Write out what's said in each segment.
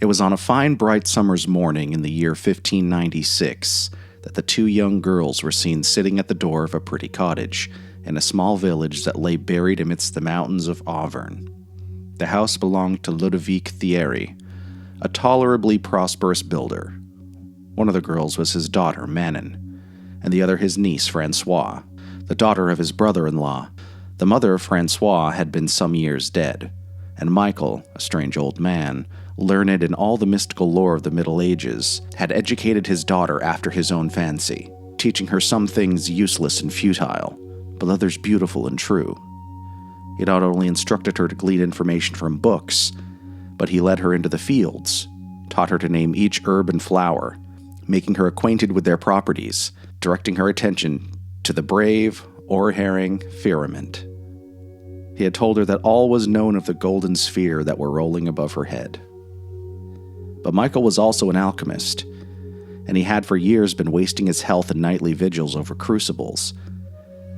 It was on a fine bright summer's morning in the year 1596 that the two young girls were seen sitting at the door of a pretty cottage in a small village that lay buried amidst the mountains of Auvergne. The house belonged to Ludovic Thierry, a tolerably prosperous builder. One of the girls was his daughter, Manon, and the other his niece, Francoise, the daughter of his brother-in-law. The mother of Francoise had been some years dead, and Michael, a strange old man, learned in all the mystical lore of the Middle Ages, had educated his daughter after his own fancy, teaching her some things useless and futile, but others beautiful and true. He not only instructed her to glean information from books, but he led her into the fields, taught her to name each herb and flower, making her acquainted with their properties, directing her attention to the brave, o'er-herring firmament. He had told her that all was known of the golden sphere that were rolling above her head. But Michael was also an alchemist, and he had for years been wasting his health in nightly vigils over crucibles,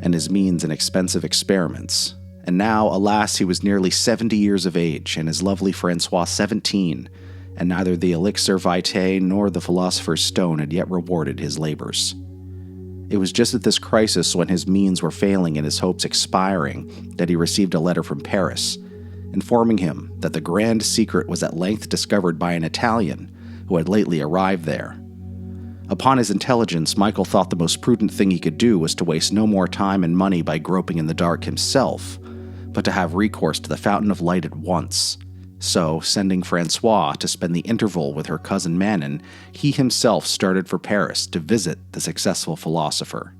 and his means in expensive experiments. And now, alas, he was nearly 70 years of age, and his lovely Francoise 17, and neither the elixir vitae nor the philosopher's stone had yet rewarded his labors. It was just at this crisis, when his means were failing and his hopes expiring, that he received a letter from Paris, informing him that the grand secret was at length discovered by an Italian who had lately arrived there. Upon his intelligence, Michael thought the most prudent thing he could do was to waste no more time and money by groping in the dark himself, but to have recourse to the fountain of light at once. So, sending Francoise to spend the interval with her cousin Manon, he himself started for Paris to visit the successful philosopher.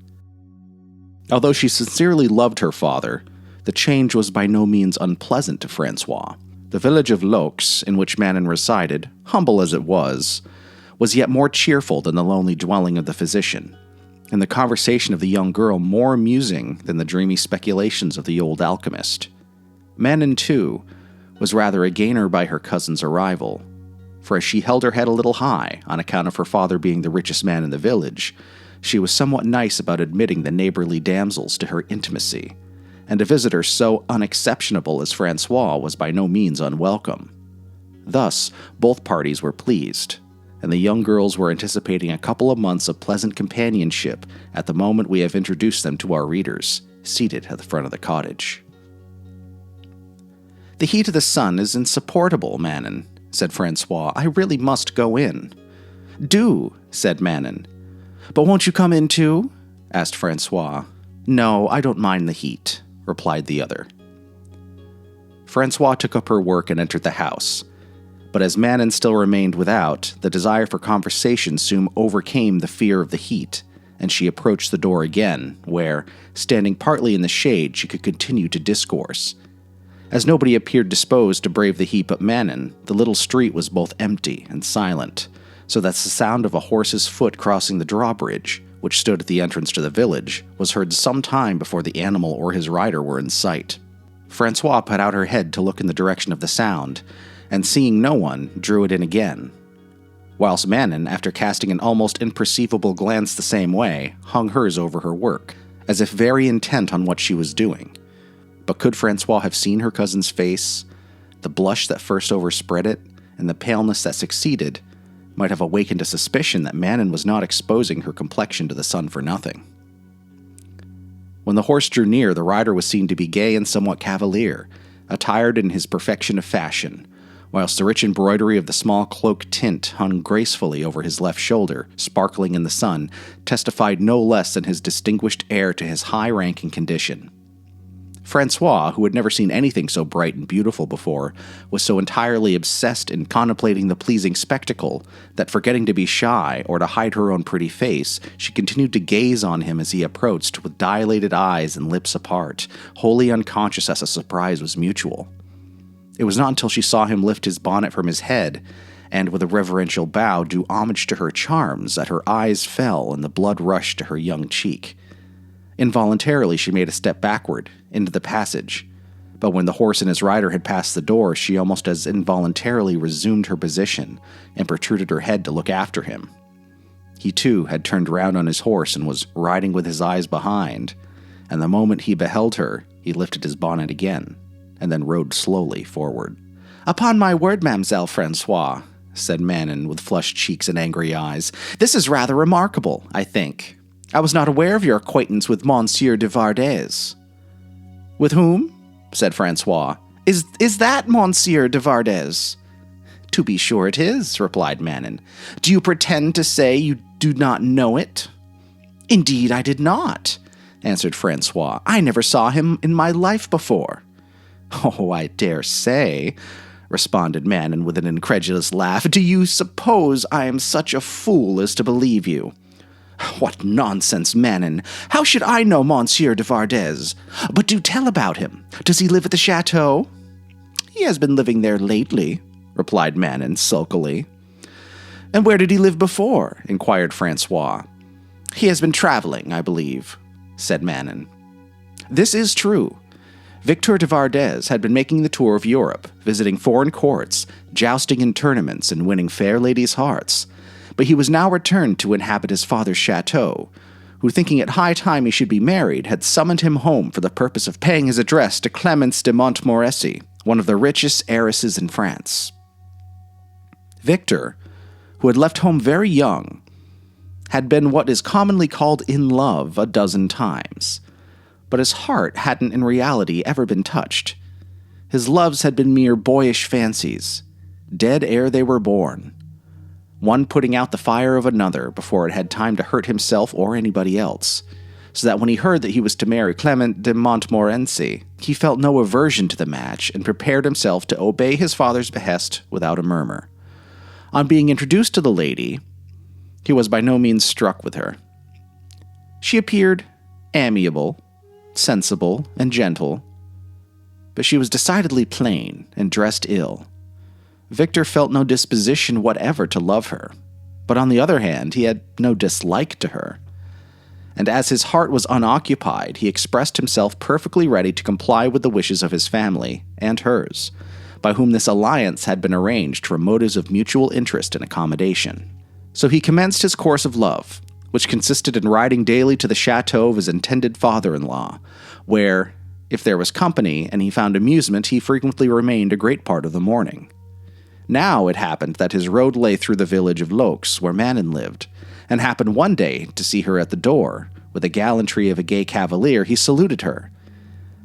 Although she sincerely loved her father, the change was by no means unpleasant to Francoise. The village of Laux, in which Manon resided, humble as it was yet more cheerful than the lonely dwelling of the physician, and the conversation of the young girl more amusing than the dreamy speculations of the old alchemist. Manon, too, was rather a gainer by her cousin's arrival, for as she held her head a little high on account of her father being the richest man in the village, she was somewhat nice about admitting the neighborly damsels to her intimacy, and a visitor so unexceptionable as Francoise was by no means unwelcome. Thus, both parties were pleased, and the young girls were anticipating a couple of months of pleasant companionship at the moment we have introduced them to our readers, seated at the front of the cottage. "The heat of the sun is insupportable, Manon," said Francoise. "I really must go in." "Do," said Manon. "But won't you come in too?" asked Francoise. "No, I don't mind the heat," replied the other. Francoise took up her work and entered the house, but as Manon still remained without, the desire for conversation soon overcame the fear of the heat, and she approached the door again, where, standing partly in the shade, she could continue to discourse. As nobody appeared disposed to brave the heat but Manon, the little street was both empty and silent, so that the sound of a horse's foot crossing the drawbridge, which stood at the entrance to the village, was heard some time before the animal or his rider were in sight. Francoise put out her head to look in the direction of the sound, and seeing no one, drew it in again, whilst Manon, after casting an almost imperceivable glance the same way, hung hers over her work, as if very intent on what she was doing. But could Francoise have seen her cousin's face, the blush that first overspread it, and the paleness that succeeded, might have awakened a suspicion that Manon was not exposing her complexion to the sun for nothing. When the horse drew near, the rider was seen to be gay and somewhat cavalier, attired in his perfection of fashion, whilst the rich embroidery of the small cloak tint hung gracefully over his left shoulder, sparkling in the sun, testified no less than his distinguished air to his high-ranking condition. Francoise, who had never seen anything so bright and beautiful before, was so entirely obsessed in contemplating the pleasing spectacle that, forgetting to be shy or to hide her own pretty face, she continued to gaze on him as he approached with dilated eyes and lips apart, wholly unconscious as the surprise was mutual. It was not until she saw him lift his bonnet from his head and, with a reverential bow, do homage to her charms that her eyes fell and the blood rushed to her young cheek. Involuntarily, she made a step backward, into the passage, but when the horse and his rider had passed the door, she almost as involuntarily resumed her position and protruded her head to look after him. He, too, had turned round on his horse and was riding with his eyes behind, and the moment he beheld her, he lifted his bonnet again, and then rode slowly forward. "Upon my word, Mademoiselle Francoise," said Manon with flushed cheeks and angry eyes. "This is rather remarkable, I think. I was not aware of your acquaintance with Monsieur de Vardez." "With whom?" said Francois. Is that Monsieur de Vardez?" "To be sure it is," replied Manon. "Do you pretend to say you do not know it?" "Indeed I did not," answered Francois. "I never saw him in my life before." "Oh, I dare say," responded Manon with an incredulous laugh. "Do you suppose I am such a fool as to believe you?" "What nonsense, Manon! How should I know Monsieur de Vardez? But do tell about him. Does he live at the chateau?" "He has been living there lately," replied Manon sulkily. "And where did he live before?" inquired Francois. "He has been traveling, I believe," said Manon. This is true. Victor de Vardez had been making the tour of Europe, visiting foreign courts, jousting in tournaments, and winning fair ladies' hearts. But he was now returned to inhabit his father's chateau, who, thinking it high time he should be married, had summoned him home for the purpose of paying his address to Clemence de Montmorency, one of the richest heiresses in France. Victor, who had left home very young, had been what is commonly called in love a dozen times, but his heart hadn't in reality ever been touched. His loves had been mere boyish fancies, dead ere they were born, one putting out the fire of another before it had time to hurt himself or anybody else, so that when he heard that he was to marry Clement de Montmorency, he felt no aversion to the match and prepared himself to obey his father's behest without a murmur. On being introduced to the lady, he was by no means struck with her. She appeared amiable, sensible, and gentle, but she was decidedly plain and dressed ill. Victor felt no disposition whatever to love her, but on the other hand, he had no dislike to her. And as his heart was unoccupied, he expressed himself perfectly ready to comply with the wishes of his family and hers, by whom this alliance had been arranged from motives of mutual interest and accommodation. So he commenced his course of love, which consisted in riding daily to the chateau of his intended father-in-law, where, if there was company and he found amusement, he frequently remained a great part of the morning. Now it happened that his road lay through the village of Laux, where Manon lived, and happened one day to see her at the door. With the gallantry of a gay cavalier, he saluted her.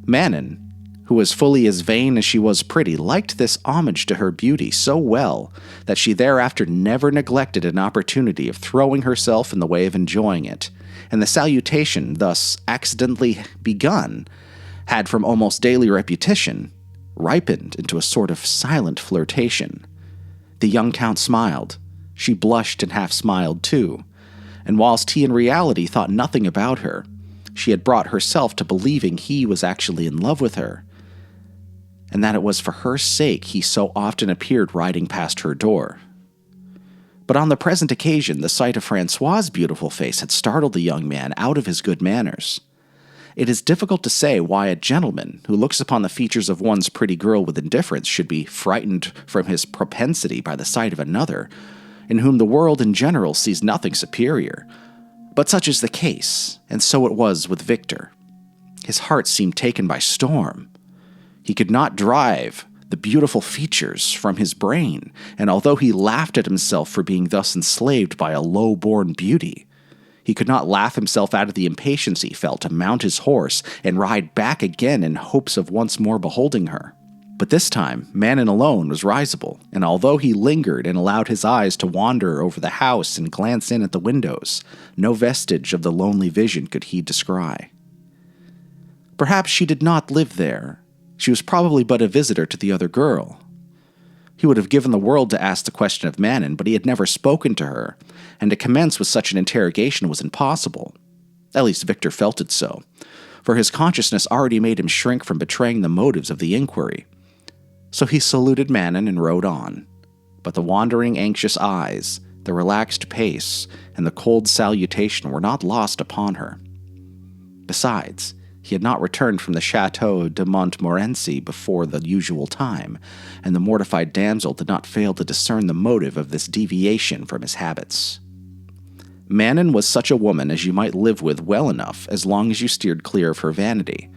Manon, who was fully as vain as she was pretty, liked this homage to her beauty so well that she thereafter never neglected an opportunity of throwing herself in the way of enjoying it, and the salutation, thus accidentally begun, had from almost daily repetition ripened into a sort of silent flirtation. The young count smiled. She blushed and half smiled too, and whilst he in reality thought nothing about her, she had brought herself to believing he was actually in love with her, and that it was for her sake he so often appeared riding past her door. But on the present occasion, the sight of Francois's beautiful face had startled the young man out of his good manners. It is difficult to say why a gentleman who looks upon the features of one's pretty girl with indifference should be frightened from his propensity by the sight of another, in whom the world in general sees nothing superior. But such is the case, and so it was with Victor. His heart seemed taken by storm. He could not drive the beautiful features from his brain, and although he laughed at himself for being thus enslaved by a low-born beauty, he could not laugh himself out of the impatience he felt to mount his horse and ride back again in hopes of once more beholding her. But this time, Manon alone was risible, and although he lingered and allowed his eyes to wander over the house and glance in at the windows, no vestige of the lonely vision could he descry. Perhaps she did not live there. She was probably but a visitor to the other girl. He would have given the world to ask the question of Manon, but he had never spoken to her, and to commence with such an interrogation was impossible. At least Victor felt it so, for his consciousness already made him shrink from betraying the motives of the inquiry. So he saluted Manon and rode on, but the wandering, anxious eyes, the relaxed pace, and the cold salutation were not lost upon her. Besides, he had not returned from the Chateau de Montmorency before the usual time, and the mortified damsel did not fail to discern the motive of this deviation from his habits. Manon was such a woman as you might live with well enough as long as you steered clear of her vanity,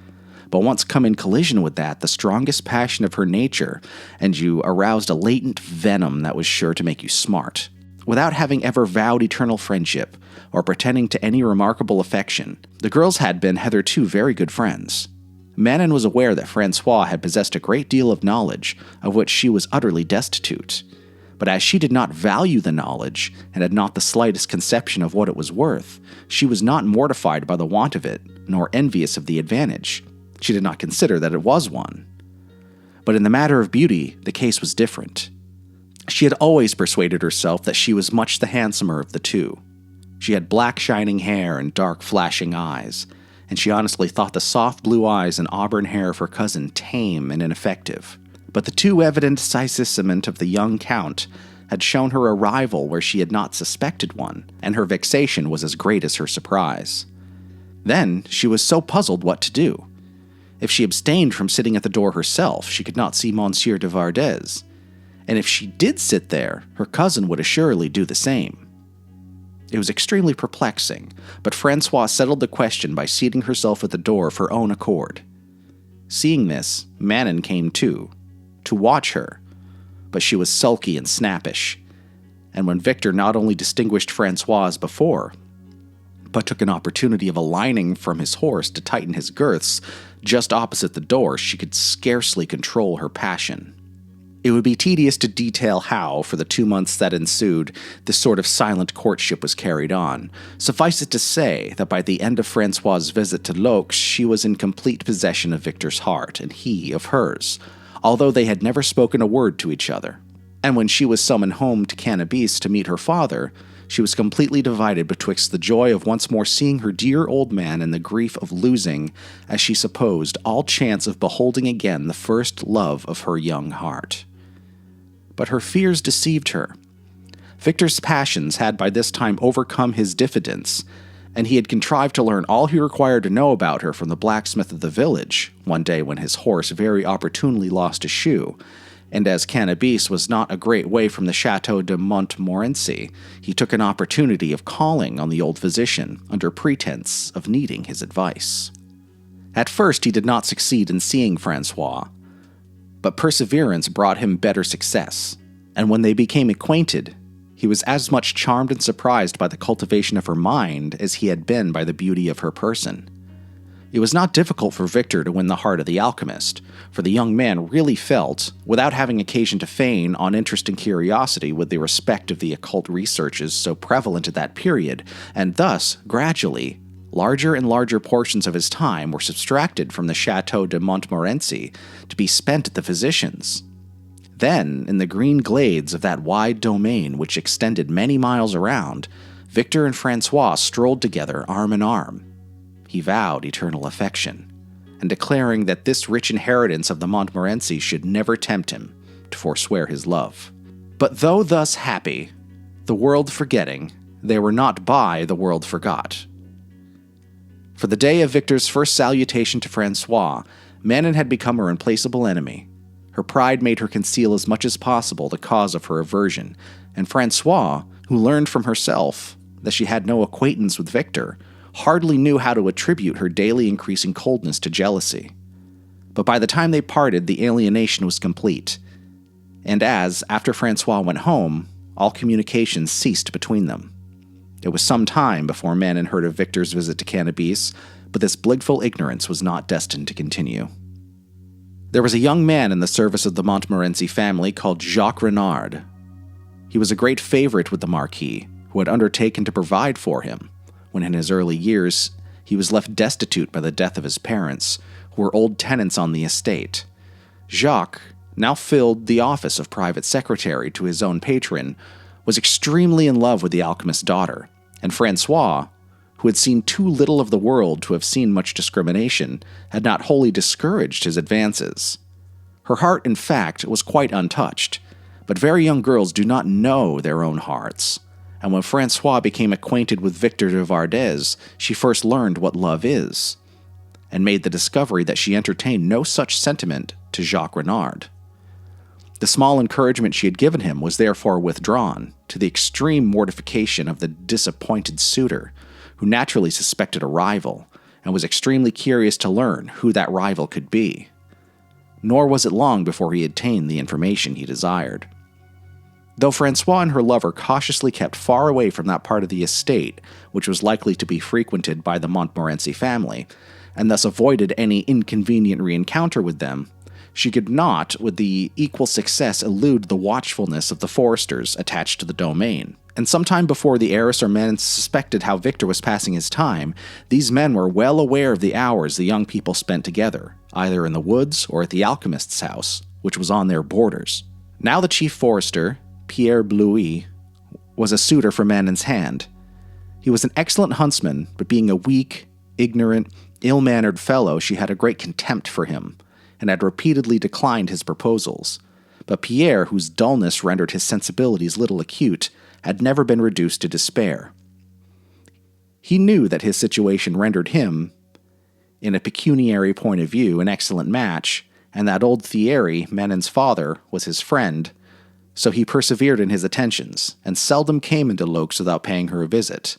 But once come in collision with that, the strongest passion of her nature, and you aroused a latent venom that was sure to make you smart. Without having ever vowed eternal friendship, or pretending to any remarkable affection, the girls had been hitherto very good friends. Manon was aware that Francois had possessed a great deal of knowledge, of which she was utterly destitute. But as she did not value the knowledge, and had not the slightest conception of what it was worth, she was not mortified by the want of it, nor envious of the advantage. She did not consider that it was one. But in the matter of beauty, the case was different. She had always persuaded herself that she was much the handsomer of the two. She had black shining hair and dark flashing eyes, and she honestly thought the soft blue eyes and auburn hair of her cousin tame and ineffective. But the too evident saisissement of the young count had shown her a rival where she had not suspected one, and her vexation was as great as her surprise. Then she was so puzzled what to do. If she abstained from sitting at the door herself, she could not see Monsieur de Vardez, and if she did sit there, her cousin would assuredly do the same. It was extremely perplexing, but Francois settled the question by seating herself at the door of her own accord. Seeing this, Manon came too, to watch her, but she was sulky and snappish, and when Victor not only distinguished Francois as before, but took an opportunity of alighting from his horse to tighten his girths just opposite the door, she could scarcely control her passion. It would be tedious to detail how, for the 2 months that ensued, this sort of silent courtship was carried on. Suffice it to say that by the end of Francois's visit to Laux, she was in complete possession of Victor's heart, and he of hers, although they had never spoken a word to each other. And when she was summoned home to Cannabis to meet her father, she was completely divided betwixt the joy of once more seeing her dear old man and the grief of losing, as she supposed, all chance of beholding again the first love of her young heart. But her fears deceived her. Victor's passions had by this time overcome his diffidence, and he had contrived to learn all he required to know about her from the blacksmith of the village, one day when his horse very opportunely lost a shoe, and as Cannabis was not a great way from the Chateau de Montmorency, he took an opportunity of calling on the old physician, under pretense of needing his advice. At first he did not succeed in seeing Francois, but perseverance brought him better success, and when they became acquainted, he was as much charmed and surprised by the cultivation of her mind as he had been by the beauty of her person. It was not difficult for Victor to win the heart of the alchemist, for the young man really felt, without having occasion to feign on interest and curiosity with the respect of the occult researches so prevalent at that period, and thus, gradually, larger and larger portions of his time were subtracted from the Chateau de Montmorency to be spent at the physician's. Then, in the green glades of that wide domain which extended many miles around, Victor and Francois strolled together arm in arm. He vowed eternal affection, and declaring that this rich inheritance of the Montmorency should never tempt him to forswear his love. But though thus happy, the world forgetting, they were not by the world forgot. For the day of Victor's first salutation to Francois, Manon had become her implacable enemy. Her pride made her conceal as much as possible the cause of her aversion, and Francois, who learned from herself that she had no acquaintance with Victor, hardly knew how to attribute her daily increasing coldness to jealousy. But by the time they parted, the alienation was complete, and as, after Francois went home, all communication ceased between them. It was some time before Manon heard of Victor's visit to Cannabis, but this blissful ignorance was not destined to continue. There was a young man in the service of the Montmorency family called Jacques Renard. He was a great favorite with the Marquis, who had undertaken to provide for him, when in his early years he was left destitute by the death of his parents, who were old tenants on the estate. Jacques, now filled the office of private secretary to his own patron, was extremely in love with the alchemist's daughter, and Francois, who had seen too little of the world to have seen much discrimination, had not wholly discouraged his advances. Her heart, in fact, was quite untouched, but very young girls do not know their own hearts, and when Francois became acquainted with Victor de Vardez, she first learned what love is, and made the discovery that she entertained no such sentiment to Jacques Renard. The small encouragement she had given him was therefore withdrawn, to the extreme mortification of the disappointed suitor, who naturally suspected a rival, and was extremely curious to learn who that rival could be. Nor was it long before he obtained the information he desired. Though Francois and her lover cautiously kept far away from that part of the estate which was likely to be frequented by the Montmorency family, and thus avoided any inconvenient re-encounter with them, she could not, with the equal success, elude the watchfulness of the foresters attached to the domain. And sometime before the heiress or men suspected how Victor was passing his time, these men were well aware of the hours the young people spent together, either in the woods or at the alchemist's house, which was on their borders. Now the chief forester, Pierre Blouy, was a suitor for Manon's hand. He was an excellent huntsman, but being a weak, ignorant, ill-mannered fellow, she had a great contempt for him, and had repeatedly declined his proposals. But Pierre, whose dullness rendered his sensibilities little acute, had never been reduced to despair. He knew that his situation rendered him, in a pecuniary point of view, an excellent match, and that old Thierry, Manon's father, was his friend, so he persevered in his attentions, and seldom came into Laux without paying her a visit.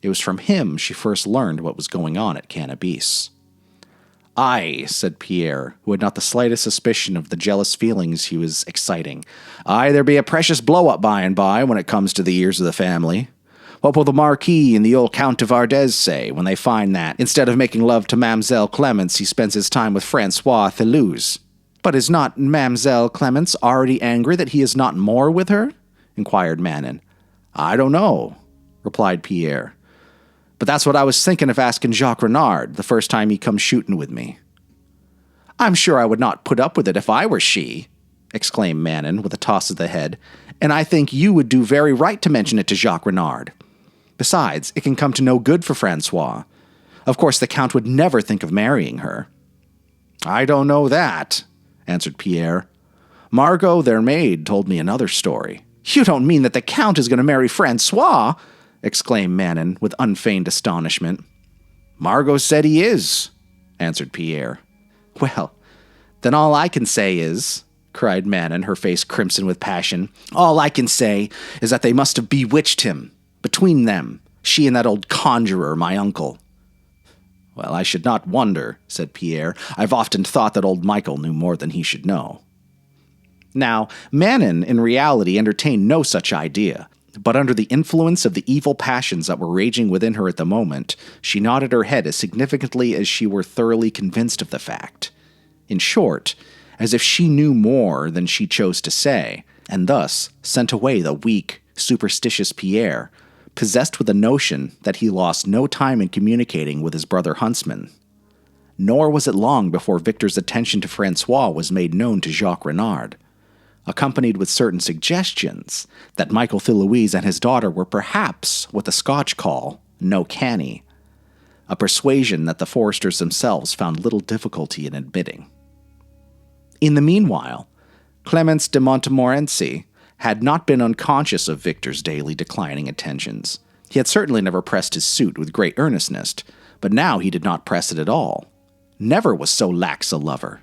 It was from him she first learned what was going on at Cannabis. "Aye," said Pierre, who had not the slightest suspicion of the jealous feelings he was exciting. "Aye, there be a precious blow-up by and by when it comes to the ears of the family. What will the Marquis and the old Count de Vardez say when they find that, instead of making love to Mamselle Clemence, he spends his time with Francois Thelouse?" "But is not Mamselle Clemence already angry that he is not more with her?" inquired Manon. "I don't know," replied Pierre. "But that's what I was thinking of asking Jacques Renard the first time he come shooting with me." "I'm sure I would not put up with it if I were she," exclaimed Manon with a toss of the head, "and I think you would do very right to mention it to Jacques Renard. Besides, it can come to no good for Francois. Of course, the Count would never think of marrying her." "I don't know that," answered Pierre. "Margot, their maid, told me another story." "You don't mean that the Count is going to marry Francois?" exclaimed Manon with unfeigned astonishment. "Margot said he is," answered Pierre. "Well, then all I can say is," cried Manon, her face crimson with passion, "all I can say is that they must have bewitched him. Between them, she and that old conjurer, my uncle." "Well, I should not wonder," said Pierre. "I've often thought that old Michael knew more than he should know." Now, Manon, in reality, entertained no such idea, but under the influence of the evil passions that were raging within her at the moment, she nodded her head as significantly as she were thoroughly convinced of the fact. In short, as if she knew more than she chose to say, and thus sent away the weak, superstitious Pierre, possessed with the notion that he lost no time in communicating with his brother huntsman. Nor was it long before Victor's attention to Francois was made known to Jacques Renard, accompanied with certain suggestions that Michael Theloise and his daughter were perhaps what the Scotch call no canny, a persuasion that the foresters themselves found little difficulty in admitting. In the meanwhile, Clemence de Montmorency had not been unconscious of Victor's daily declining attentions. He had certainly never pressed his suit with great earnestness, but now he did not press it at all. Never was so lax a lover.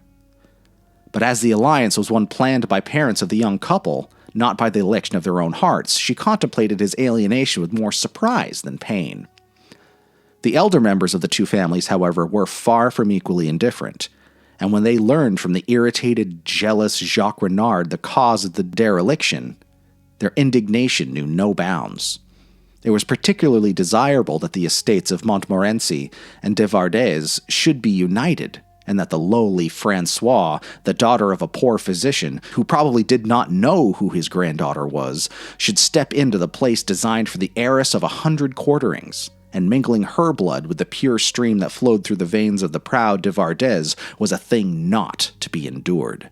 But as the alliance was one planned by parents of the young couple, not by the election of their own hearts, she contemplated his alienation with more surprise than pain. The elder members of the two families, however, were far from equally indifferent, and when they learned from the irritated, jealous Jacques Renard the cause of the dereliction, their indignation knew no bounds. It was particularly desirable that the estates of Montmorency and de Vardez should be united, and that the lowly Francois, the daughter of a poor physician, who probably did not know who his granddaughter was, should step into the place designed for the heiress of 100 quarterings, and mingling her blood with the pure stream that flowed through the veins of the proud de Vardez was a thing not to be endured.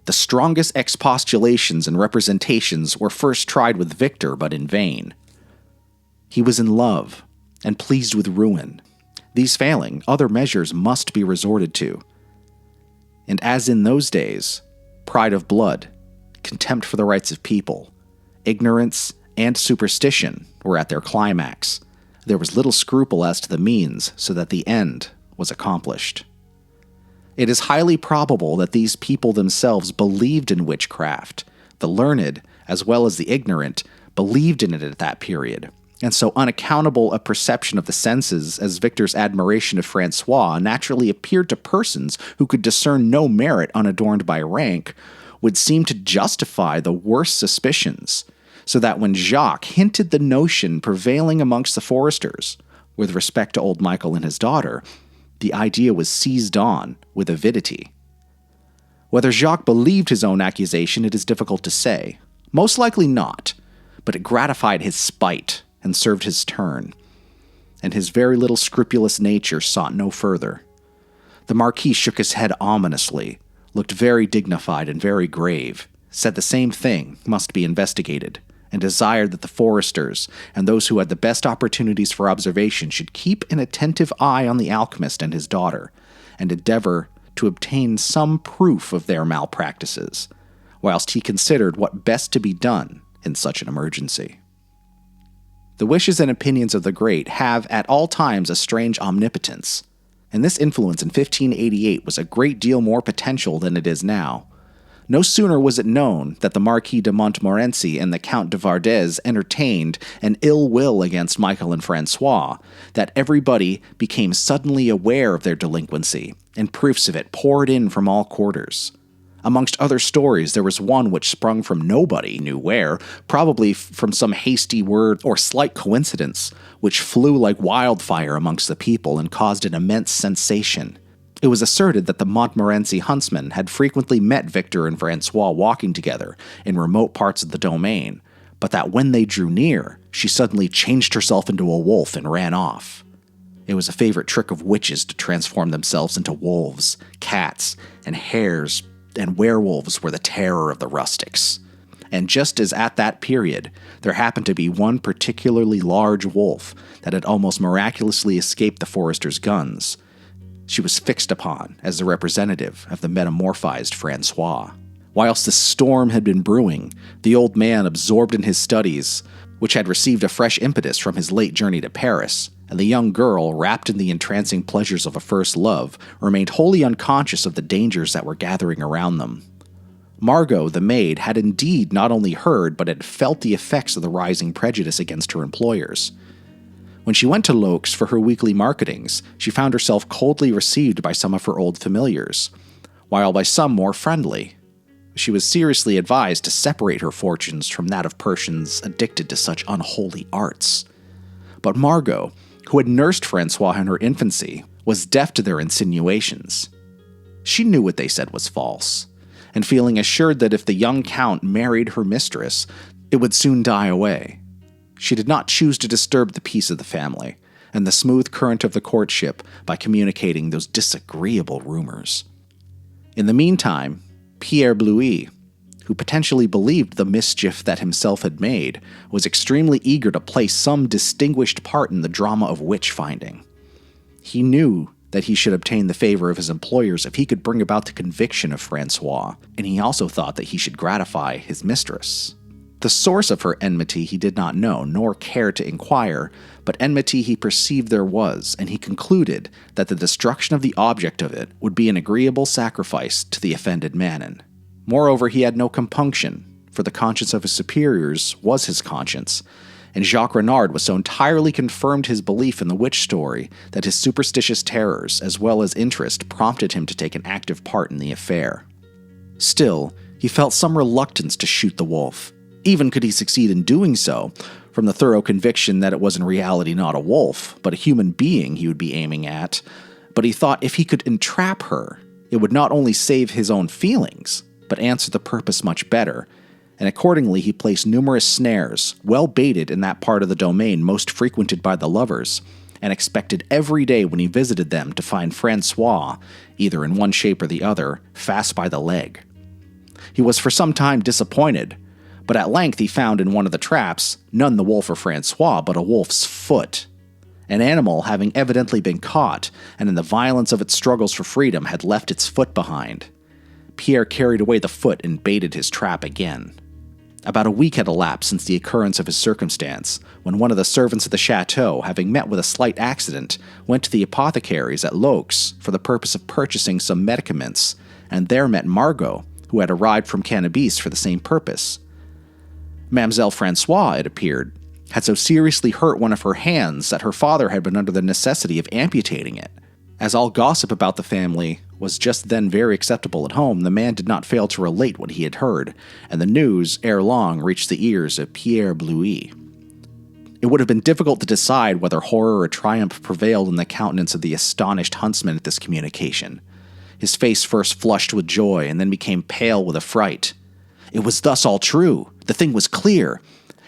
The strongest expostulations and representations were first tried with Victor, but in vain. He was in love, and pleased with ruin. These failing, other measures must be resorted to. And as in those days, pride of blood, contempt for the rights of people, ignorance, and superstition were at their climax. There was little scruple as to the means, so that the end was accomplished. It is highly probable that these people themselves believed in witchcraft. The learned, as well as the ignorant, believed in it at that period, And so unaccountable a perception of the senses as Victor's admiration of Francois naturally appeared to persons who could discern no merit unadorned by rank would seem to justify the worst suspicions, so that when Jacques hinted the notion prevailing amongst the foresters with respect to old Michael and his daughter, the idea was seized on with avidity. Whether Jacques believed his own accusation, it is difficult to say. Most likely not, but it gratified his spite and served his turn, and his very little scrupulous nature sought no further. The Marquis shook his head ominously, looked very dignified and very grave, said the same thing must be investigated, and desired that the foresters and those who had the best opportunities for observation should keep an attentive eye on the alchemist and his daughter, and endeavor to obtain some proof of their malpractices, whilst he considered what best to be done in such an emergency. The wishes and opinions of the great have at all times a strange omnipotence, and this influence in 1588 was a great deal more potential than it is now. No sooner was it known that the Marquis de Montmorency and the Count de Vardez entertained an ill will against Michael and Francois, that everybody became suddenly aware of their delinquency, and proofs of it poured in from all quarters. Amongst other stories, there was one which sprung from nobody knew where, probably from some hasty word or slight coincidence, which flew like wildfire amongst the people and caused an immense sensation. It was asserted that the Montmorency huntsman had frequently met Victor and Francois walking together in remote parts of the domain, but that when they drew near, she suddenly changed herself into a wolf and ran off. It was a favorite trick of witches to transform themselves into wolves, cats, and hares, and werewolves were the terror of the rustics. And just as at that period, there happened to be one particularly large wolf that had almost miraculously escaped the foresters' guns, she was fixed upon as the representative of the metamorphized Francois. Whilst the storm had been brewing, the old man, absorbed in his studies, which had received a fresh impetus from his late journey to Paris, and the young girl, wrapped in the entrancing pleasures of a first love, remained wholly unconscious of the dangers that were gathering around them. Margot, the maid, had indeed not only heard, but had felt the effects of the rising prejudice against her employers. When she went to Laux for her weekly marketings, she found herself coldly received by some of her old familiars, while by some more friendly. She was seriously advised to separate her fortunes from that of persons addicted to such unholy arts. But Margot, who had nursed Francois in her infancy, was deaf to their insinuations. She knew what they said was false, and feeling assured that if the young count married her mistress, it would soon die away, she did not choose to disturb the peace of the family and the smooth current of the courtship by communicating those disagreeable rumors. In the meantime, Pierre Blouy, who potentially believed the mischief that himself had made, was extremely eager to play some distinguished part in the drama of witch-finding. He knew that he should obtain the favor of his employers if he could bring about the conviction of Francois, and he also thought that he should gratify his mistress. The source of her enmity he did not know, nor care to inquire, but enmity he perceived there was, and he concluded that the destruction of the object of it would be an agreeable sacrifice to the offended Manon. Moreover, he had no compunction, for the conscience of his superiors was his conscience, and Jacques Renard was so entirely confirmed his belief in the witch story that his superstitious terrors, as well as interest, prompted him to take an active part in the affair. Still, he felt some reluctance to shoot the wolf, even could he succeed in doing so, from the thorough conviction that it was in reality not a wolf, but a human being he would be aiming at. But he thought if he could entrap her, it would not only save his own feelings, but answer the purpose much better, and accordingly he placed numerous snares, well baited in that part of the domain most frequented by the lovers, and expected every day when he visited them to find Francois, either in one shape or the other, fast by the leg. He was for some time disappointed, but at length he found in one of the traps none the wolf or Francois, but a wolf's foot. An animal having evidently been caught, and in the violence of its struggles for freedom had left its foot behind. Pierre carried away the foot and baited his trap again. About a week had elapsed since the occurrence of his circumstance, when one of the servants of the chateau, having met with a slight accident, went to the apothecary's at Laux for the purpose of purchasing some medicaments, and there met Margot, who had arrived from Cannabis for the same purpose. Mademoiselle Francois, it appeared, had so seriously hurt one of her hands that her father had been under the necessity of amputating it. As all gossip about the family was just then very acceptable at home, the man did not fail to relate what he had heard, and the news, ere long, reached the ears of Pierre Blouy. It would have been difficult to decide whether horror or triumph prevailed in the countenance of the astonished huntsman at this communication. His face first flushed with joy, and then became pale with affright. It was thus all true. The thing was clear.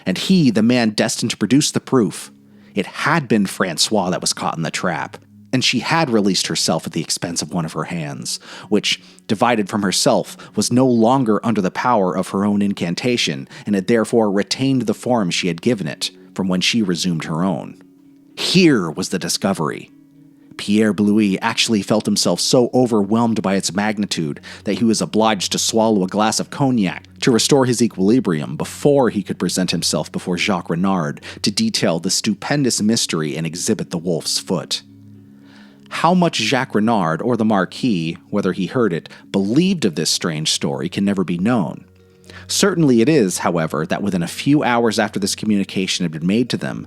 And he, the man destined to produce the proof. It had been Francois that was caught in the trap, and she had released herself at the expense of one of her hands, which, divided from herself, was no longer under the power of her own incantation, and had therefore retained the form she had given it from when she resumed her own. Here was the discovery. Pierre Blouy actually felt himself so overwhelmed by its magnitude that he was obliged to swallow a glass of cognac to restore his equilibrium before he could present himself before Jacques Renard to detail the stupendous mystery and exhibit the wolf's foot. How much Jacques Renard, or the Marquis, whether he heard it, believed of this strange story can never be known. Certainly it is, however, that within a few hours after this communication had been made to them,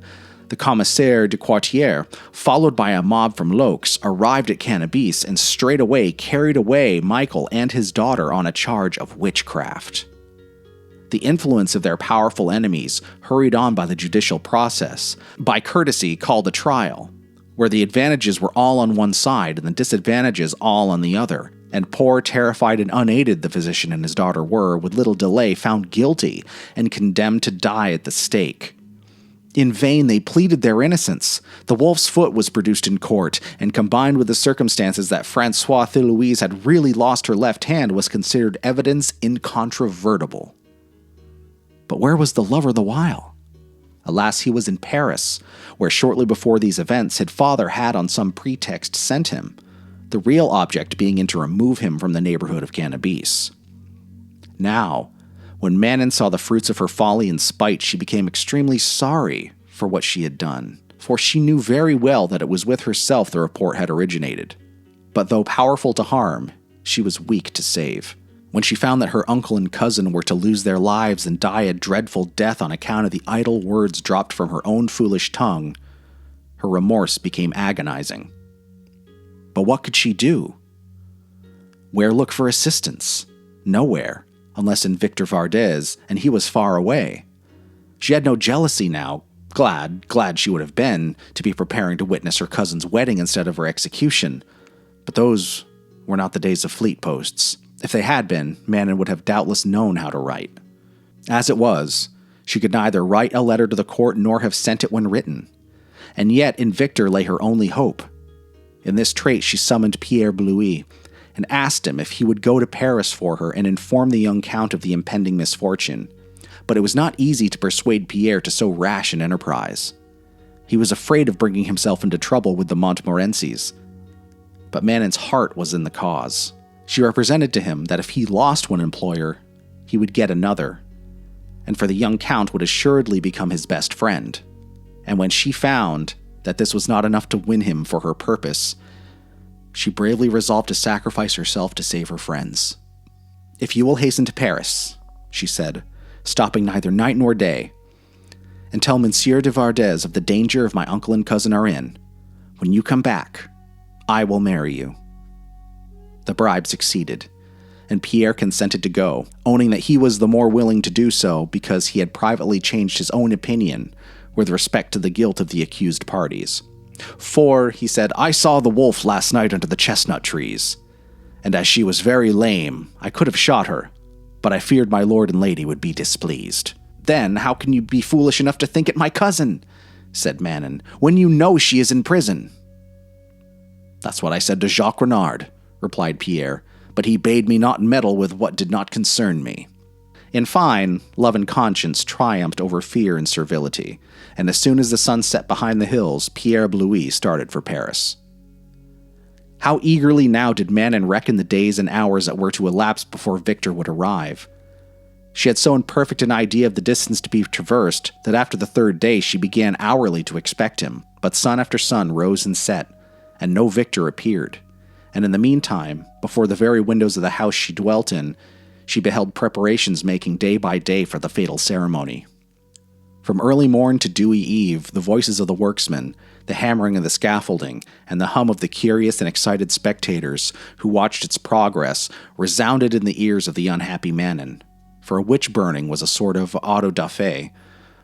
the commissaire de Quartier, followed by a mob from Laux, arrived at Cannabis and straightway carried away Michael and his daughter on a charge of witchcraft. The influence of their powerful enemies, hurried on by the judicial process, by courtesy called a trial, where the advantages were all on one side and the disadvantages all on the other, and poor, terrified, and unaided the physician and his daughter were, with little delay, found guilty and condemned to die at the stake. In vain they pleaded their innocence. The wolf's foot was produced in court, and combined with the circumstances that Francois Thelouise had really lost her left hand was considered evidence incontrovertible. But where was the lover the while? Alas, he was in Paris, where shortly before these events his father had on some pretext sent him, the real object being to remove him from the neighborhood of Cannabis. Now, when Manon saw the fruits of her folly and spite, she became extremely sorry for what she had done, for she knew very well that it was with herself the report had originated. But though powerful to harm, she was weak to save. When she found that her uncle and cousin were to lose their lives and die a dreadful death on account of the idle words dropped from her own foolish tongue, her remorse became agonizing. But what could she do? Where look for assistance? Nowhere, unless in Victor Vardez, and he was far away. She had no jealousy now, glad she would have been, to be preparing to witness her cousin's wedding instead of her execution. But those were not the days of fleet posts. If they had been, Manon would have doubtless known how to write. As it was, she could neither write a letter to the court nor have sent it when written. And yet in Victor lay her only hope. In this trait she summoned Pierre Blouy, and asked him if he would go to Paris for her and inform the young count of the impending misfortune. But it was not easy to persuade Pierre to so rash an enterprise. He was afraid of bringing himself into trouble with the Montmorencys. But Manon's heart was in the cause. She represented to him that if he lost one employer, he would get another, and for the young count would assuredly become his best friend. And when she found that this was not enough to win him for her purpose, she bravely resolved to sacrifice herself to save her friends. "If you will hasten to Paris," she said, stopping neither night nor day, "and tell Monsieur de Vardez of the danger of my uncle and cousin are in, when you come back, I will marry you." The bribe succeeded, and Pierre consented to go, owning that he was the more willing to do so because he had privately changed his own opinion with respect to the guilt of the accused parties. "For," he said, "I saw the wolf last night under the chestnut trees, and as she was very lame, I could have shot her, but I feared my lord and lady would be displeased." "Then how can you be foolish enough to think it my cousin," said Manon, "when you know she is in prison?" "That's what I said to Jacques Renard," replied Pierre, "but he bade me not meddle with what did not concern me." In fine, love and conscience triumphed over fear and servility, and as soon as the sun set behind the hills, Pierre Blouy started for Paris. How eagerly now did Manon reckon the days and hours that were to elapse before Victor would arrive. She had so imperfect an idea of the distance to be traversed that after the third day she began hourly to expect him, but sun after sun rose and set, and no Victor appeared. And in the meantime, before the very windows of the house she dwelt in, she beheld preparations making day by day for the fatal ceremony. From early morn to dewy eve, the voices of the worksmen, the hammering of the scaffolding, and the hum of the curious and excited spectators who watched its progress resounded in the ears of the unhappy Manon, for a witch burning was a sort of auto da fe,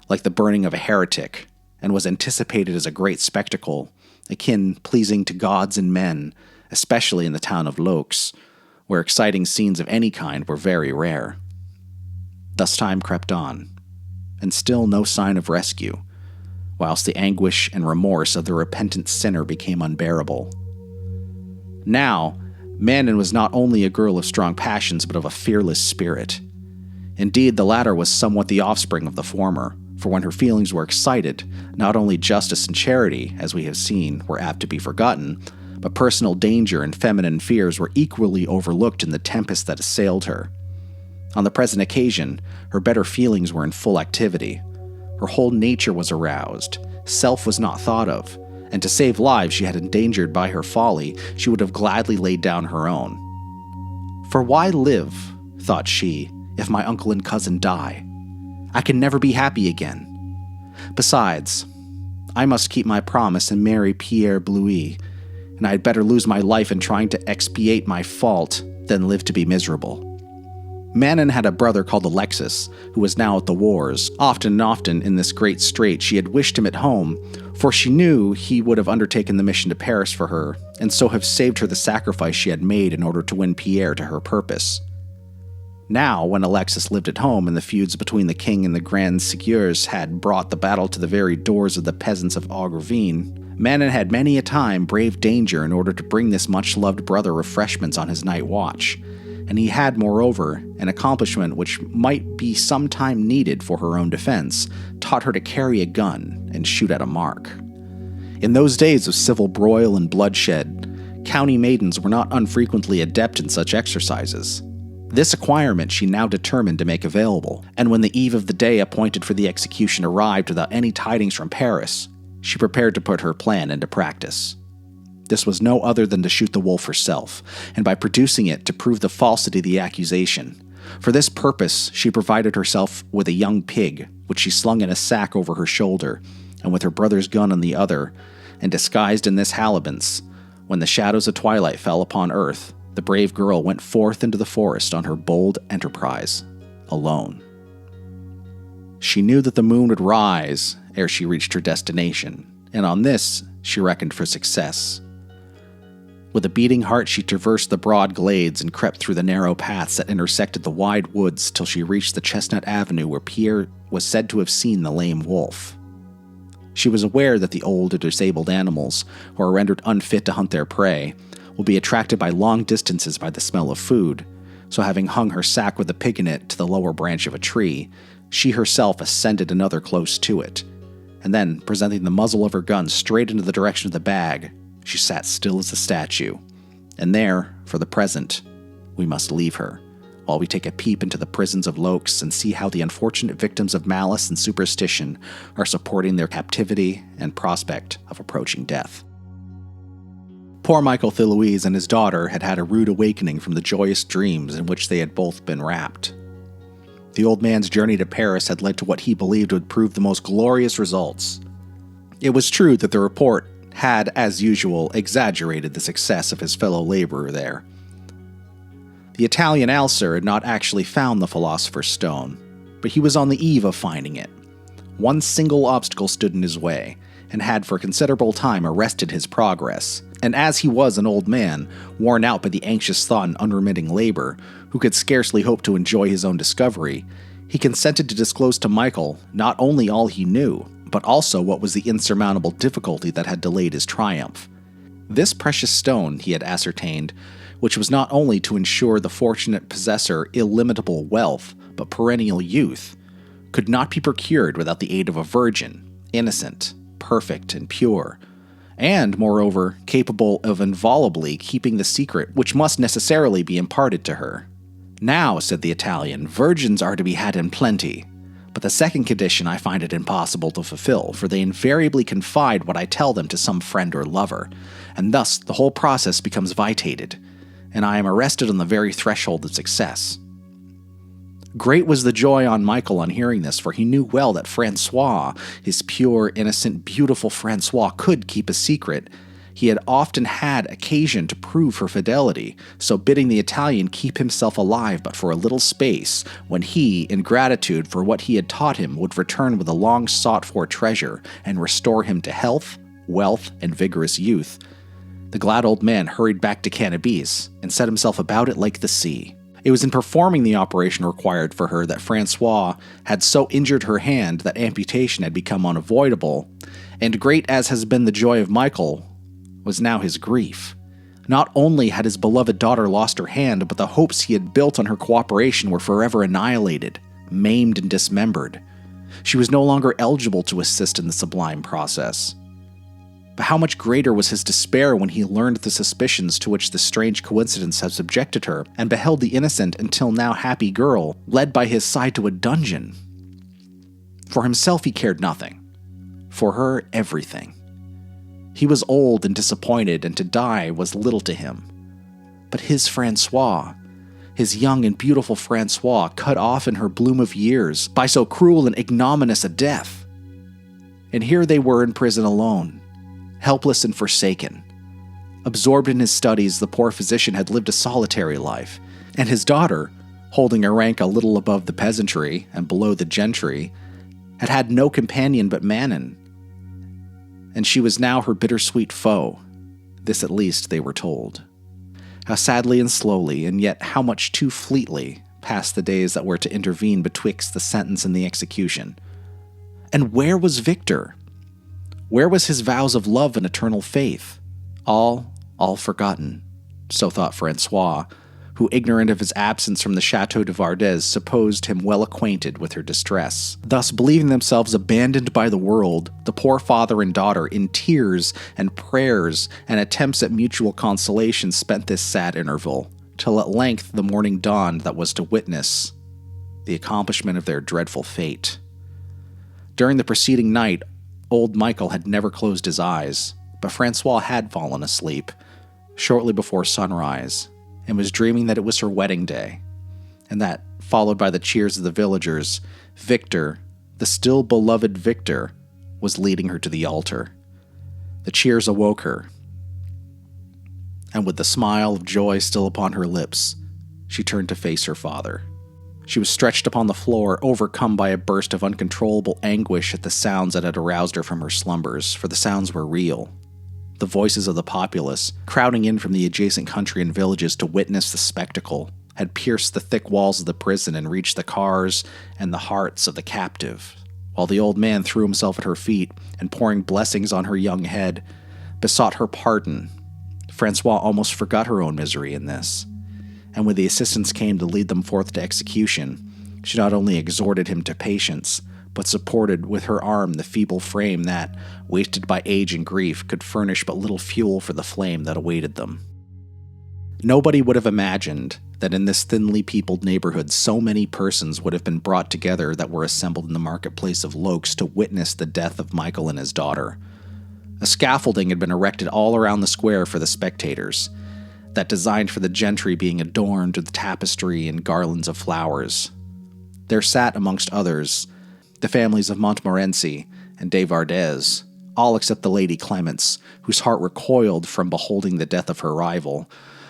like the burning of a heretic, and was anticipated as a great spectacle, akin pleasing to gods and men, especially in the town of Laux, where exciting scenes of any kind were very rare. Thus time crept on, and still no sign of rescue, whilst the anguish and remorse of the repentant sinner became unbearable. Now, Manon was not only a girl of strong passions, but of a fearless spirit. Indeed, the latter was somewhat the offspring of the former, for when her feelings were excited, not only justice and charity, as we have seen, were apt to be forgotten, but personal danger and feminine fears were equally overlooked in the tempest that assailed her. On the present occasion, her better feelings were in full activity. Her whole nature was aroused, self was not thought of, and to save lives she had endangered by her folly, she would have gladly laid down her own. For why live, thought she, if my uncle and cousin die? I can never be happy again. Besides, I must keep my promise and marry Pierre Blouy, and I had better lose my life in trying to expiate my fault than live to be miserable. Manon had a brother called Alexis, who was now at the wars. Often and often in this great strait she had wished him at home, for she knew he would have undertaken the mission to Paris for her, and so have saved her the sacrifice she had made in order to win Pierre to her purpose. Now, when Alexis lived at home and the feuds between the king and the grand seigneurs had brought the battle to the very doors of the peasants of Augrevine, Manon had many a time braved danger in order to bring this much-loved brother refreshments on his night watch, and he had, moreover, an accomplishment which might be sometime needed for her own defense, taught her to carry a gun and shoot at a mark. In those days of civil broil and bloodshed, county maidens were not unfrequently adept in such exercises. This acquirement she now determined to make available, and when the eve of the day appointed for the execution arrived without any tidings from Paris, she prepared to put her plan into practice. This was no other than to shoot the wolf herself, and by producing it to prove the falsity of the accusation. For this purpose, she provided herself with a young pig, which she slung in a sack over her shoulder, and with her brother's gun on the other, and disguised in this habiliments, when the shadows of twilight fell upon earth, the brave girl went forth into the forest on her bold enterprise, alone. She knew that the moon would rise ere she reached her destination, and on this she reckoned for success. With a beating heart she traversed the broad glades and crept through the narrow paths that intersected the wide woods till she reached the chestnut avenue where Pierre was said to have seen the lame wolf. She was aware that the old or disabled animals, who are rendered unfit to hunt their prey, will be attracted by long distances by the smell of food, so having hung her sack with the pig in it to the lower branch of a tree, she herself ascended another close to it, and then, presenting the muzzle of her gun straight into the direction of the bag, she sat still as a statue, and there, for the present, we must leave her, while we take a peep into the prisons of Laux and see how the unfortunate victims of malice and superstition are supporting their captivity and prospect of approaching death. Poor Michael Thilouise and his daughter had had a rude awakening from the joyous dreams in which they had both been wrapped. The old man's journey to Paris had led to what he believed would prove the most glorious results. It was true that the report had, as usual, exaggerated the success of his fellow laborer there. The Italian Alcer had not actually found the Philosopher's Stone, but he was on the eve of finding it. One single obstacle stood in his way, and had for a considerable time arrested his progress, and as he was an old man, worn out by the anxious thought and unremitting labor, who could scarcely hope to enjoy his own discovery, he consented to disclose to Michael not only all he knew, but also what was the insurmountable difficulty that had delayed his triumph. This precious stone, he had ascertained, which was not only to ensure the fortunate possessor illimitable wealth, but perennial youth, could not be procured without the aid of a virgin, innocent, perfect, and pure, and, moreover, capable of inviolably keeping the secret which must necessarily be imparted to her. Now, said the Italian, virgins are to be had in plenty, but the second condition I find it impossible to fulfill, for they invariably confide what I tell them to some friend or lover, and thus the whole process becomes vitiated, and I am arrested on the very threshold of success. Great was the joy on Michael on hearing this, for he knew well that Francois, his pure, innocent, beautiful Francois, could keep a secret. He had often had occasion to prove her fidelity, so bidding the Italian keep himself alive but for a little space, when he, in gratitude for what he had taught him, would return with a long-sought-for treasure and restore him to health, wealth, and vigorous youth, the glad old man hurried back to Cannabis and set himself about it like the sea. It was in performing the operation required for her that Francois had so injured her hand that amputation had become unavoidable, and great as has been the joy of Michael, was now his grief. Not only had his beloved daughter lost her hand, but the hopes he had built on her cooperation were forever annihilated, maimed and dismembered. She was no longer eligible to assist in the sublime process. But how much greater was his despair when he learned the suspicions to which this strange coincidence had subjected her, and beheld the innocent, until now happy girl, led by his side to a dungeon. For himself he cared nothing. For her, everything. He was old and disappointed, and to die was little to him. But his Francois, his young and beautiful Francois, cut off in her bloom of years by so cruel and ignominious a death. And here they were in prison alone, helpless and forsaken. Absorbed in his studies, the poor physician had lived a solitary life, and his daughter, holding a rank a little above the peasantry and below the gentry, had had no companion but Manon, and she was now her bittersweet foe. This at least they were told. How sadly and slowly, and yet how much too fleetly, passed the days that were to intervene betwixt the sentence and the execution. And where was Victor? Where was his vows of love and eternal faith? All forgotten, so thought Francois, who, ignorant of his absence from the Chateau de Vardez, supposed him well acquainted with her distress. Thus, believing themselves abandoned by the world, the poor father and daughter, in tears and prayers and attempts at mutual consolation, spent this sad interval, till at length the morning dawned that was to witness the accomplishment of their dreadful fate. During the preceding night, old Michael had never closed his eyes, but Francois had fallen asleep shortly before sunrise, and was dreaming that it was her wedding day, and that, followed by the cheers of the villagers, Victor, the still beloved Victor, was leading her to the altar. The cheers awoke her, and with the smile of joy still upon her lips, she turned to face her father. She was stretched upon the floor, overcome by a burst of uncontrollable anguish at the sounds that had aroused her from her slumbers, for the sounds were real. The voices of the populace, crowding in from the adjacent country and villages to witness the spectacle, had pierced the thick walls of the prison and reached the cars and the hearts of the captive, while the old man threw himself at her feet and, pouring blessings on her young head, besought her pardon. Francois almost forgot her own misery in this, and when the assistants came to lead them forth to execution, she not only exhorted him to patience, but supported with her arm the feeble frame that, wasted by age and grief, could furnish but little fuel for the flame that awaited them. Nobody would have imagined that in this thinly peopled neighborhood so many persons would have been brought together that were assembled in the marketplace of Lokes to witness the death of Michael and his daughter. A scaffolding had been erected all around the square for the spectators, that designed for the gentry being adorned with tapestry and garlands of flowers. There sat, amongst others, the families of Montmorency and de Vardez, all except the Lady Clemence, whose heart recoiled from beholding the death of her rival.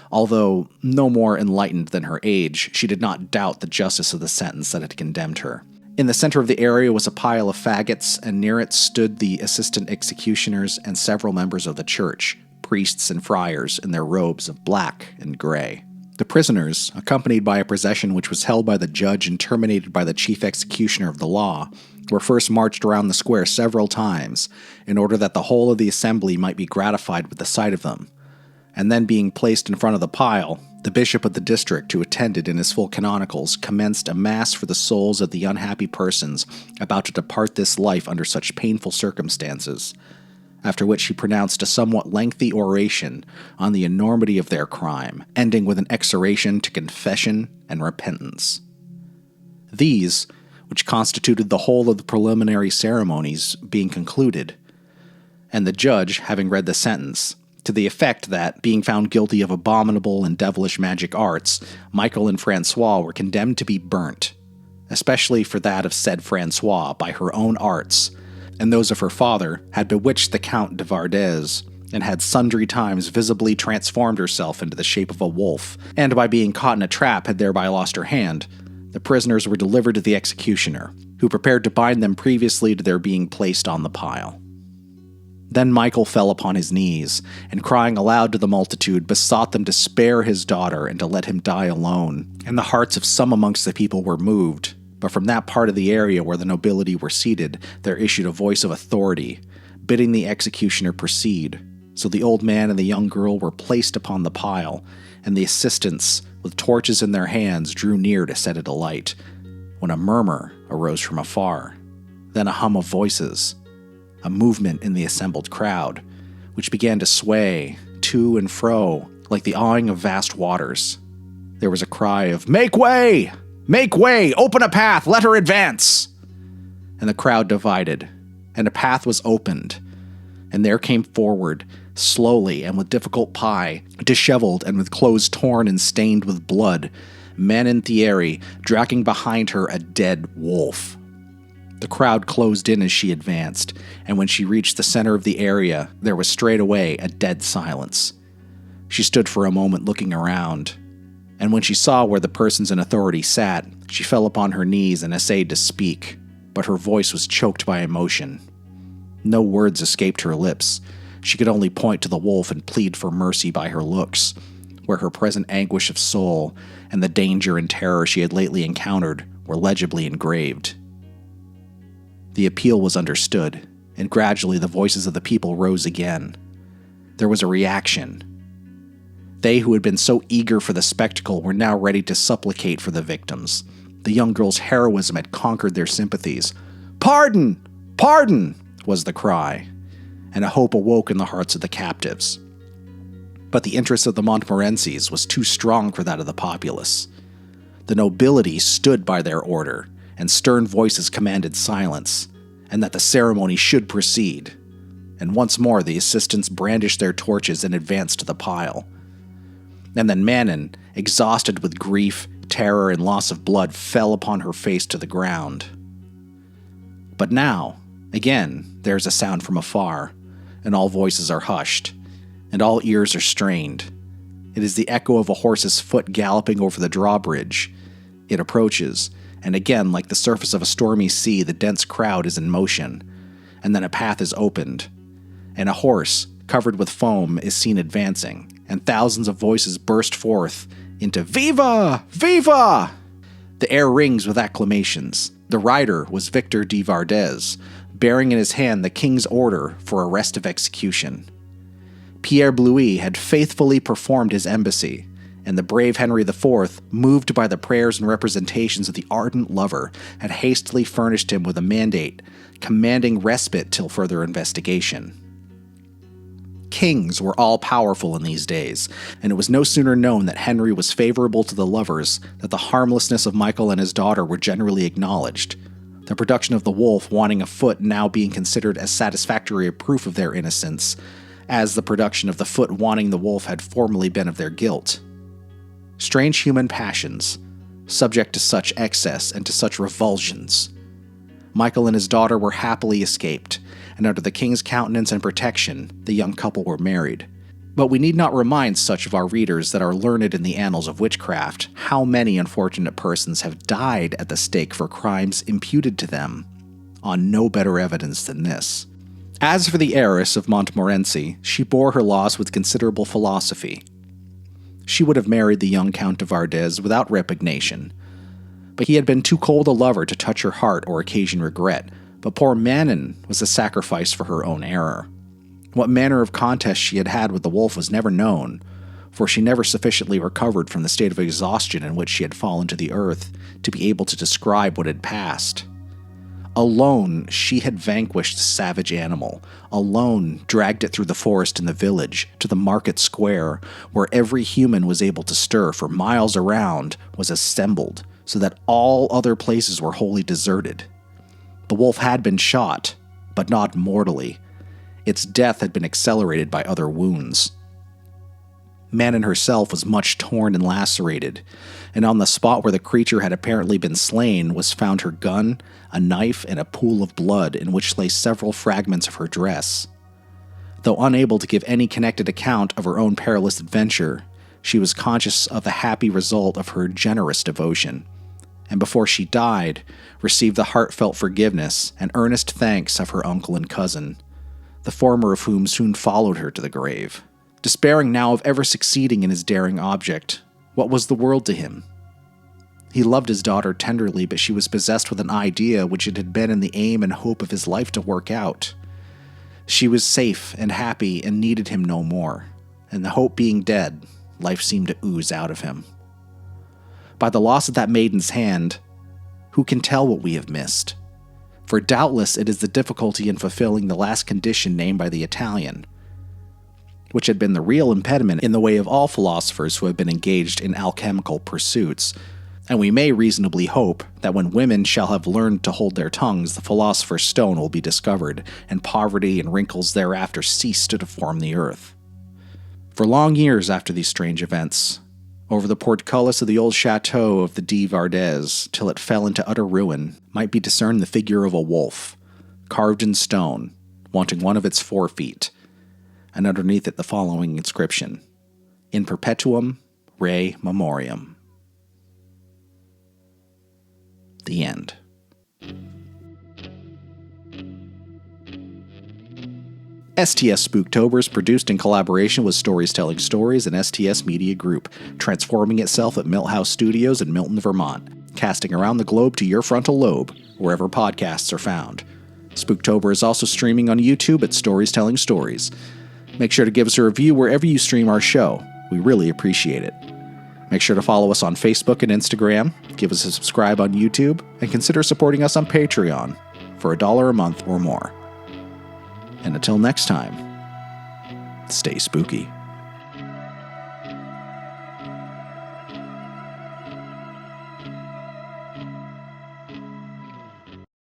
Although no more enlightened than her age, she did not doubt the justice of the sentence that had condemned her. In the center of the area was a pile of faggots, and near it stood the assistant executioners and several members of the church, priests and friars in their robes of black and gray. The prisoners, accompanied by a procession which was held by the judge and terminated by the chief executioner of the law, were first marched around the square several times in order that the whole of the assembly might be gratified with the sight of them, and then being placed in front of the pile, the bishop of the district, who attended in his full canonicals, commenced a mass for the souls of the unhappy persons about to depart this life under such painful circumstances, after which he pronounced a somewhat lengthy oration on the enormity of their crime, ending with an exhortation to confession and repentance. These, which constituted the whole of the preliminary ceremonies, being concluded, and the judge having read the sentence, to the effect that, being found guilty of abominable and devilish magic arts, Michael and Francois were condemned to be burnt, especially for that of said Francois, by her own arts, and those of her father, had bewitched the Count de Vardez, and had sundry times visibly transformed herself into the shape of a wolf, and by being caught in a trap had thereby lost her hand. The prisoners were delivered to the executioner, who prepared to bind them previously to their being placed on the pile. Then Michael fell upon his knees, and crying aloud to the multitude, besought them to spare his daughter and to let him die alone. And the hearts of some amongst the people were moved, but from that part of the area where the nobility were seated, there issued a voice of authority, bidding the executioner proceed. So the old man and the young girl were placed upon the pile, and the assistants, with torches in their hands, drew near to set it alight, when a murmur arose from afar, then a hum of voices, a movement in the assembled crowd, which began to sway to and fro like the awing of vast waters. There was a cry of, "Make way! Make way! Open a path! Let her advance!" And the crowd divided, and a path was opened, and there came forward, slowly and with difficult pie, disheveled and with clothes torn and stained with blood, Manon Thierry, dragging behind her a dead wolf. The crowd closed in as she advanced, and when she reached the center of the area, there was straightway a dead silence. She stood for a moment looking around, and when she saw where the persons in authority sat, she fell upon her knees and essayed to speak, but her voice was choked by emotion. No words escaped her lips. She could only point to the wolf and plead for mercy by her looks, where her present anguish of soul and the danger and terror she had lately encountered were legibly engraved. The appeal was understood, and gradually the voices of the people rose again. There was a reaction. They who had been so eager for the spectacle were now ready to supplicate for the victims. The young girl's heroism had conquered their sympathies. "Pardon! Pardon!" was the cry, and a hope awoke in the hearts of the captives. But the interest of the Montmorencies was too strong for that of the populace. The nobility stood by their order, and stern voices commanded silence, and that the ceremony should proceed. And once more the assistants brandished their torches and advanced to the pile. And then Manon, exhausted with grief, terror, and loss of blood, fell upon her face to the ground. But now, again, there is a sound from afar, and all voices are hushed, and all ears are strained. It is the echo of a horse's foot galloping over the drawbridge. It approaches, and again, like the surface of a stormy sea, the dense crowd is in motion, and then a path is opened, and a horse, covered with foam, is seen advancing, and thousands of voices burst forth into "Viva! Viva!" The air rings with acclamations. The rider was Victor de Vardez, bearing in his hand the king's order for arrest of execution. Pierre Blouy had faithfully performed his embassy, and the brave Henry IV, moved by the prayers and representations of the ardent lover, had hastily furnished him with a mandate commanding respite till further investigation. Kings were all-powerful in these days, and it was no sooner known that Henry was favorable to the lovers that the harmlessness of Michael and his daughter were generally acknowledged, the production of the wolf wanting a foot now being considered as satisfactory a proof of their innocence, as the production of the foot wanting the wolf had formerly been of their guilt. Strange human passions, subject to such excess and to such revulsions. Michael and his daughter were happily escaped, and under the king's countenance and protection, the young couple were married. But we need not remind such of our readers that are learned in the annals of witchcraft how many unfortunate persons have died at the stake for crimes imputed to them, on no better evidence than this. As for the heiress of Montmorency, she bore her loss with considerable philosophy. She would have married the young Count de Vardez without repugnation, but he had been too cold a lover to touch her heart or occasion regret. But poor Manon was a sacrifice for her own error. What manner of contest she had had with the wolf was never known, for she never sufficiently recovered from the state of exhaustion in which she had fallen to the earth to be able to describe what had passed. Alone, she had vanquished the savage animal, alone dragged it through the forest and the village, to the market square, where every human was able to stir, for miles around was assembled, so that all other places were wholly deserted. The wolf had been shot, but not mortally. Its death had been accelerated by other wounds. Manon herself was much torn and lacerated, and on the spot where the creature had apparently been slain was found her gun, a knife, and a pool of blood in which lay several fragments of her dress. Though unable to give any connected account of her own perilous adventure, she was conscious of the happy result of her generous devotion, and before she died, received the heartfelt forgiveness and earnest thanks of her uncle and cousin, the former of whom soon followed her to the grave. Despairing now of ever succeeding in his daring object, what was the world to him? He loved his daughter tenderly, but she was possessed with an idea which it had been in the aim and hope of his life to work out. She was safe and happy and needed him no more, and the hope being dead, life seemed to ooze out of him. By the loss of that maiden's hand, who can tell what we have missed? For doubtless it is the difficulty in fulfilling the last condition named by the Italian, which had been the real impediment in the way of all philosophers who have been engaged in alchemical pursuits, and we may reasonably hope that when women shall have learned to hold their tongues, the philosopher's stone will be discovered, and poverty and wrinkles thereafter cease to deform the earth. For long years after these strange events, over the portcullis of the old chateau of the de Vardez, till it fell into utter ruin, might be discerned the figure of a wolf, carved in stone, wanting one of its 4 feet, and underneath it the following inscription: In perpetuum re memoriam. The end. STS Spooktober is produced in collaboration with Stories Telling Stories and STS Media Group, transforming itself at Milthouse Studios in Milton, Vermont, casting around the globe to your frontal lobe, wherever podcasts are found. Spooktober is also streaming on YouTube at Stories Telling Stories. Make sure to give us a review wherever you stream our show. We really appreciate it. Make sure to follow us on Facebook and Instagram, give us a subscribe on YouTube, and consider supporting us on Patreon for $1 a month or more. And until next time, stay spooky.